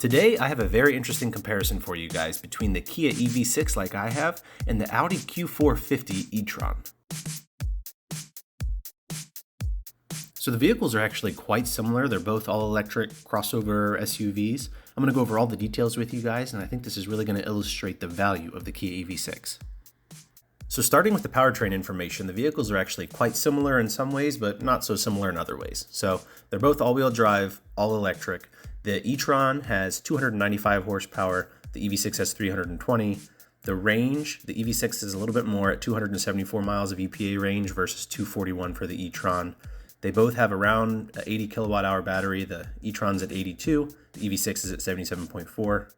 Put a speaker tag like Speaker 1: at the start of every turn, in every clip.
Speaker 1: Today, I have a very interesting comparison for you guys between the Kia EV6 like I have and the Audi Q4 50 e-Tron. So the vehicles are actually quite similar. They're both all-electric crossover SUVs. I'm going to go over all the details with you guys, and I think this is really going to illustrate the value of the Kia EV6. So starting with the powertrain information, the vehicles are actually quite similar in some ways, but not so similar in other ways. So they're both all-wheel drive, all-electric. The e-Tron has 295 horsepower, the EV6 has 320. The range, the EV6 is a little bit more at 274 miles of EPA range versus 241 for the e-Tron. They both have around an 80 kilowatt hour battery. The e-Tron's at 82, the EV6 is at 77.4.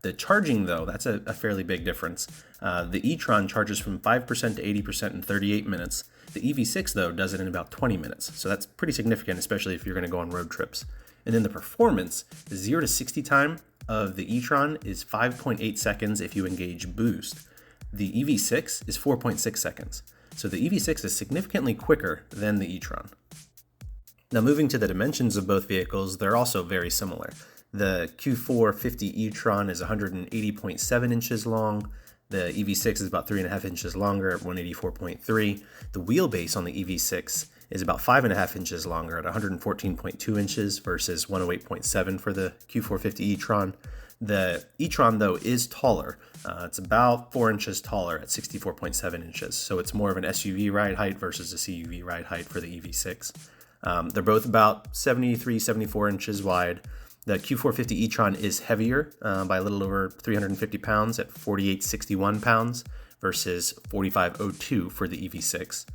Speaker 1: The charging, though, that's a fairly big difference. The e-Tron charges from 5% to 80% in 38 minutes. The EV6, though, does it in about 20 minutes. So that's pretty significant, especially if you're going to go on road trips. And then the performance, the 0 to 60 time of the e-Tron is 5.8 seconds if you engage boost. The EV6 is 4.6 seconds. So the EV6 is significantly quicker than the e-Tron. Now moving to the dimensions of both vehicles, they're also very similar. The Q4 50 e-Tron is 180.7 inches long. The EV6 is about 3.5 inches longer at 184.3. The wheelbase on the EV6 is about 5.5 inches longer at 114.2 inches versus 108.7 for the Q4 50 e-Tron. The e-Tron, though, is taller. It's about 4 inches taller at 64.7 inches. So it's more of an SUV ride height versus a CUV ride height for the EV6. They're both about 73, 74 inches wide. The Q4 50 e-Tron is heavier by a little over 350 pounds at 4861 pounds versus 4502 for the EV6.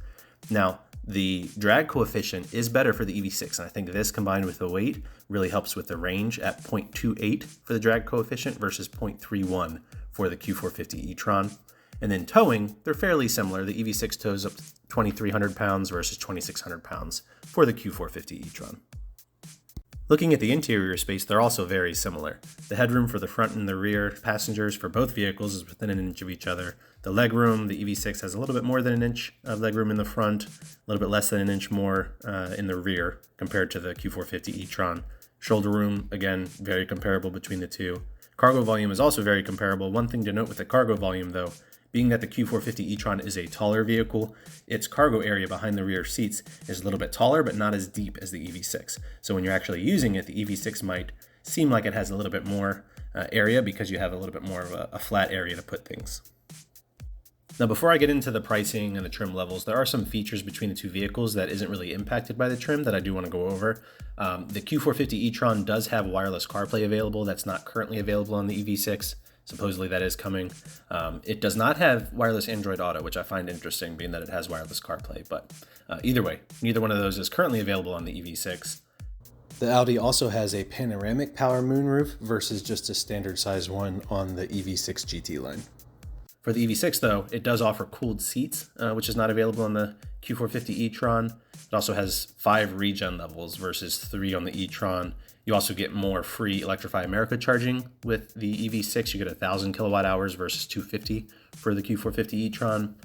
Speaker 1: Now, the drag coefficient is better for the EV6, and I think this combined with the weight really helps with the range at 0.28 for the drag coefficient versus 0.31 for the Q4 50 e-Tron. And then towing, they're fairly similar. The EV6 tows up to 2,300 pounds versus 2,600 pounds for the Q4 50 e-Tron. Looking at the interior space, they're also very similar. The headroom for the front and the rear passengers for both vehicles is within an inch of each other. The legroom, the EV6 has a little bit more than an inch of legroom in the front, a little bit less than an inch more in the rear compared to the Q4 50 e-Tron. Shoulder room, again, very comparable between the two. Cargo volume is also very comparable. One thing to note with the cargo volume, though, being that the Q4 50 e-Tron is a taller vehicle, its cargo area behind the rear seats is a little bit taller, but not as deep as the EV6. So when you're actually using it, the EV6 might seem like it has a little bit more area because you have a little bit more of a flat area to put things. Now, before I get into the pricing and the trim levels, there are some features between the two vehicles that isn't really impacted by the trim that I do want to go over. The Q4 50 e-Tron does have wireless Carplay available. That's not currently available on the EV6. Supposedly that is coming. It does not have wireless Android Auto, which I find interesting, being that it has wireless CarPlay. But either way, neither one of those is currently available on the EV6.
Speaker 2: The Audi also has a panoramic power moonroof versus just a standard size one on the EV6 GT line.
Speaker 1: For the EV6, though, it does offer cooled seats, which is not available on the Q4 50 e-Tron. It also has 5 regen levels versus 3 on the e-Tron. You also get more free Electrify America charging with the EV6. You get 1,000 kilowatt hours versus 250 for the Q4 50 e-Tron.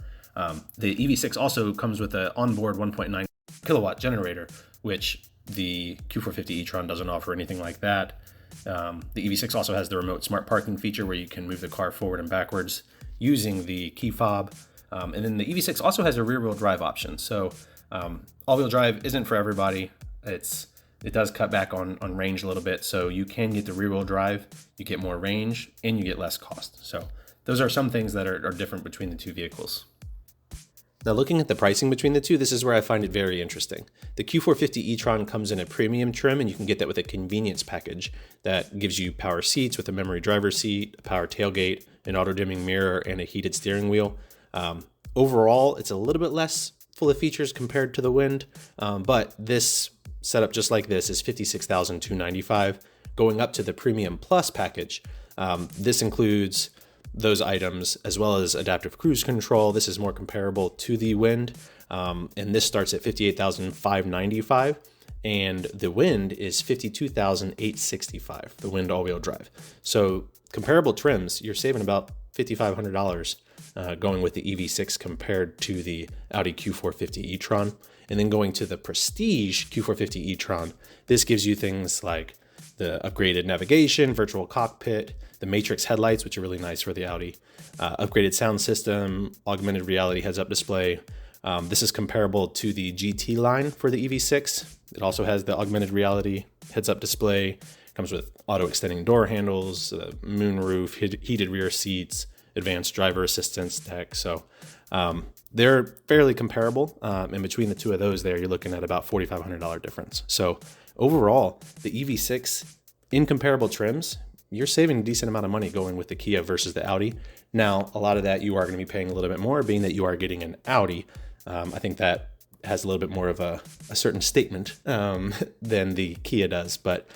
Speaker 1: The EV6 also comes with an onboard 1.9 kilowatt generator, which the Q4 50 e-Tron doesn't offer anything like that. The EV6 also has the remote smart parking feature where you can move the car forward and backwards using the key fob. And then the EV6 also has a rear-wheel drive option. So all-wheel drive isn't for everybody. It does cut back on range a little bit, so you can get the rear-wheel drive, you get more range, and you get less cost. So those are some things that are different between the two vehicles.
Speaker 2: Now looking at the pricing between the two, this is where I find it very interesting. The Q4 50 e-Tron comes in a premium trim, and you can get that with a convenience package that gives you power seats with a memory driver's seat, a power tailgate, an auto-dimming mirror, and a heated steering wheel. Overall, it's a little bit less full of features compared to the Wind, but this setup just like this is $56,295. Going up to the Premium Plus package, this includes those items as well as adaptive cruise control. This is more comparable to the Wind, and this starts at $58,595, and the Wind is $52,865, the Wind all-wheel drive. So comparable trims, you're saving about $5,500 going with the EV6 compared to the Audi Q4 50 e-Tron. And then going to the Prestige Q450 e-Tron, this gives you things like the upgraded navigation, virtual cockpit, the matrix headlights, which are really nice for the Audi, upgraded sound system, augmented reality heads-up display. This is comparable to the GT line for the EV6. It also has the augmented reality heads-up display. Comes with auto-extending door handles, moon roof, heated rear seats, advanced driver assistance tech. So they're fairly comparable. And between the two of those there, you're looking at about $4,500 difference. So overall, the EV6 in comparable trims, you're saving a decent amount of money going with the Kia versus the Audi. Now, a lot of that you are going to be paying a little bit more, being that you are getting an Audi. I think that has a little bit more of a certain statement than the Kia does. But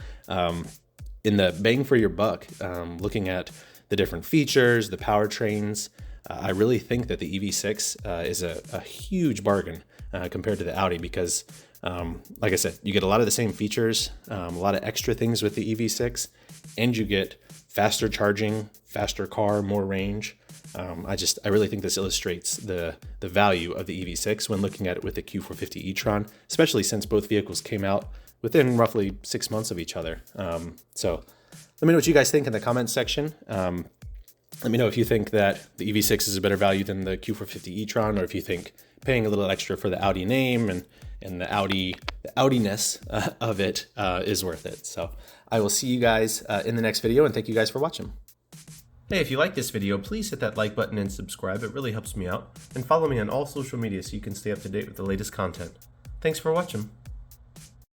Speaker 2: in the bang for your buck, looking at the different features, the powertrains, I really think that the EV6 is a huge bargain compared to the Audi because, like I said, you get a lot of the same features, a lot of extra things with the EV6, and you get faster charging, faster car, more range. I really think this illustrates the value of the EV6 when looking at it with the Q450 e-Tron, especially since both vehicles came out within roughly 6 months of each other. So let me know what you guys think in the comments section. Let me know if you think that the EV6 is a better value than the Q450 e-Tron, or if you think paying a little extra for the Audi name and the Audiness of it is worth it. So I will see you guys in the next video, and thank you guys for watching.
Speaker 1: Hey, if you like this video, please hit that like button and subscribe. It really helps me out. And follow me on all social media so you can stay up to date with the latest content. Thanks for watching.